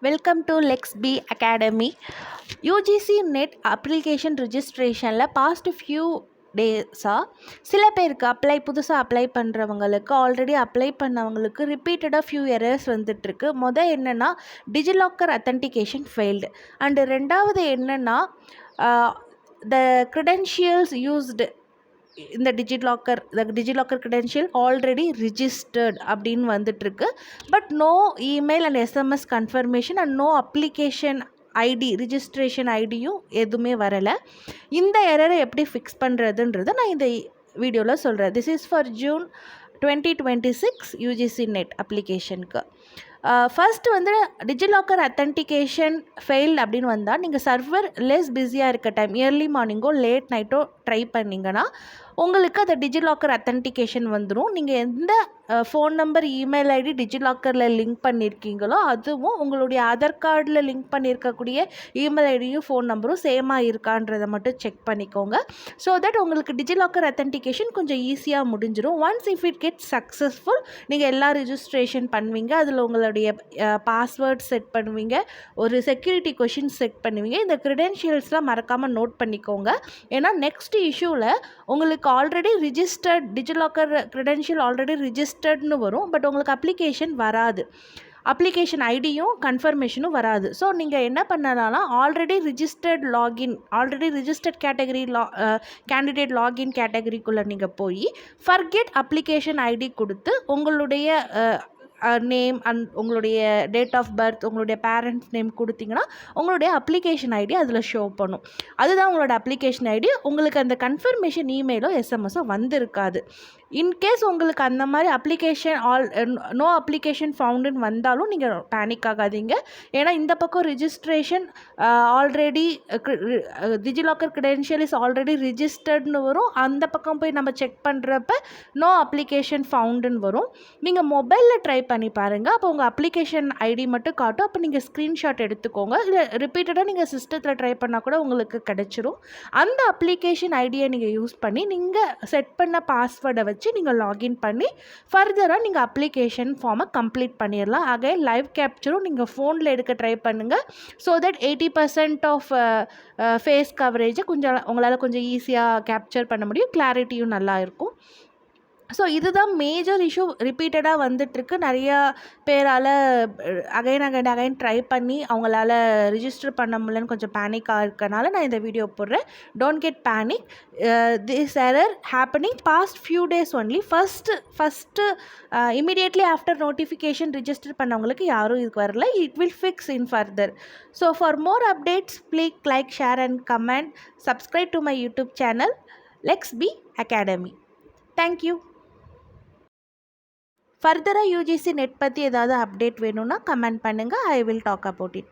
Welcome to Lex B academy. UGC NET application ரிஜிஸ்ட்ரேஷனில் past few டேஸாக சில பேருக்கு புதுசாக அப்ளை பண்ணுறவங்களுக்கு, ஆல்ரெடி அப்ளை பண்ணவங்களுக்கு ரிப்பீட்டடாக ஃபியூ எரர்ஸ் வந்துட்டுருக்கு. என்னென்னா டிஜிலாக்கர் அத்தன்டிகேஷன் ஃபெயில்டு, அண்டு ரெண்டாவது என்னென்னா த க்ரெடென்ஷியல்ஸ் யூஸ்டு இந்த டிஜிலாக்கர் க்ரெடென்ஷியல் ஆல்ரெடி ரிஜிஸ்டர்ட் அப்படின்னு வந்துட்டுருக்கு. But no email and SMS confirmation and no application ID, registration ஐடியும் எதுவுமே வரலை. இந்த எரரை எப்படி ஃபிக்ஸ் பண்ணுறதுன்றதை நான் இந்த வீடியோவில் சொல்கிறேன். This is for June 2026 UGC NET அப்ளிகேஷனுக்கு. ஃபர்ஸ்ட் டிஜிலாக்கர் அத்தன்டிகேஷன் ஃபெயில்டு அப்படின்னு வந்தால் நீங்கள் சர்வர் லெஸ் பிஸியாக இருக்க டைம், இயர்லி மார்னிங்கோ லேட் நைட்டோ ட்ரை பண்ணிங்கன்னா உங்களுக்கு அந்த டிஜிலாக்கர் அத்தன்டிகேஷன் வந்துடும். நீங்கள் எந்த ஃபோன் நம்பர், இமெயில் ஐடி டிஜிலாக்கரில் லிங்க் பண்ணியிருக்கீங்களோ அதுவும் உங்களுடைய ஆதார் கார்டில் லிங்க் பண்ணியிருக்கக்கூடிய இமெயில் ஐடியும் ஃபோன் நம்பரும் சேமாக இருக்கான்றதை மட்டும் செக் பண்ணிக்கோங்க. ஸோ தட் உங்களுக்கு டிஜிலாக்கர் அத்தன்டிகேஷன் கொஞ்சம் ஈஸியாக முடிஞ்சிடும். Once if it get successful, நீங்கள் எல்லா ரிஜிஸ்ட்ரேஷன் பண்ணுவீங்க, அதில் உங்களுடைய பாஸ்வேர்ட் செட் பண்ணுவீங்க, ஒரு செக்யூரிட்டி கொஷின் செட் பண்ணுவீங்க. இந்த க்ரெடென்ஷியல்ஸ்லாம் மறக்காமல் நோட் பண்ணிக்கோங்க. ஏன்னா நெக்ஸ்ட் இஷ்யூவில் உங்களுக்கு already registered DigiLocker credential already ரிஜிஸ்டர்ட்னு வரும். பட் உங்களுக்கு அப்ளிகேஷன் வராது, அப்ளிகேஷன் ஐடியும் கன்ஃபர்மேஷனும் வராது. ஸோ நீங்கள் என்ன பண்ணலாம்னா already registered category candidate login கேட்டகரிக்குள்ளே நீங்கள் போய் ஃபர்கெட் அப்ளிகேஷன் ஐடி கொடுத்து உங்களுடைய நேம் அண்ட் உங்களுடைய டேட் ஆஃப் பர்த், உங்களுடைய பேரண்ட்ஸ் நேம் கொடுத்தீங்கன்னா உங்களுடைய அப்ளிகேஷன் ஐடி அதில் ஷோ பண்ணும். அதுதான் உங்களோட அப்ளிகேஷன் ஐடி. உங்களுக்கு அந்த கன்ஃபர்மேஷன் இமெயிலோ எஸ்எம்எஸோ வந்திருக்காது. இன்கேஸ் உங்களுக்கு அந்த மாதிரி நோ அப்ளிகேஷன் ஃபவுண்டுன்னு வந்தாலும் நீங்கள் பேனிக் ஆகாதீங்க. ஏன்னா இந்த பக்கம் registration already DigiLocker credential is already ரிஜிஸ்டர்ட்னு வரும். அந்த பக்கம் போய் நம்ம செக் பண்ணுறப்ப நோ அப்ளிகேஷன் ஃபவுண்டுன்னு வரும். நீங்கள் மொபைலில் ட்ரை பண்ணி பாருங்கள். அப்போ உங்கள் அப்ளிகேஷன் ஐடி மட்டும் காட்டும். அப்போ நீங்கள் ஸ்க்ரீன்ஷாட் எடுத்துக்கோங்க. இல்லை ரிப்பீட்டடாக நீங்கள் சிஸ்டத்தில் ட்ரை பண்ணால் கூட உங்களுக்கு கிடச்சிரும். அந்த அப்ளிகேஷன் ஐடியை நீங்கள் யூஸ் பண்ணி நீங்கள் செட் பண்ண பாஸ்வேர்டை வச்சு நீங்கள் லாகின் பண்ணி ஃபர்தராக நீங்கள் அப்ளிகேஷன் ஃபார்மை கம்ப்ளீட் பண்ணிடலாம். ஆக லைவ் கேப்சரும் நீங்கள் ஃபோனில் எடுக்க ட்ரை பண்ணுங்கள். ஸோ தட் 80% ஆஃப் ஃபேஸ் கவரேஜை உங்களால் கொஞ்சம் ஈஸியாக கேப்சர் பண்ண முடியும். கிளாரிட்டியும் நல்லா இருக்கும். ஸோ இதுதான் மேஜர் இஷ்யூ ரிப்பீட்டடாக வந்துட்டுருக்கு. நிறையா பேரால் அகைன் ட்ரை பண்ணி அவங்களால ரிஜிஸ்டர் பண்ண முடியலன்னு கொஞ்சம் பேனிக்காக இருக்கனால நான் இந்த வீடியோ போடுறேன். Don't get panic. This error happening past few days only. First immediately after notification register பண்ணவங்களுக்கு யாரும் இதுக்கு வரல. It will fix in further. So for more updates please like, share and comment. Subscribe to my YouTube channel Lex B academy. Thank you. ஃபர்தராக UGC NET பற்றி ஏதாவது update வேணும்னா comment பண்ணுங்கள். I will talk about it.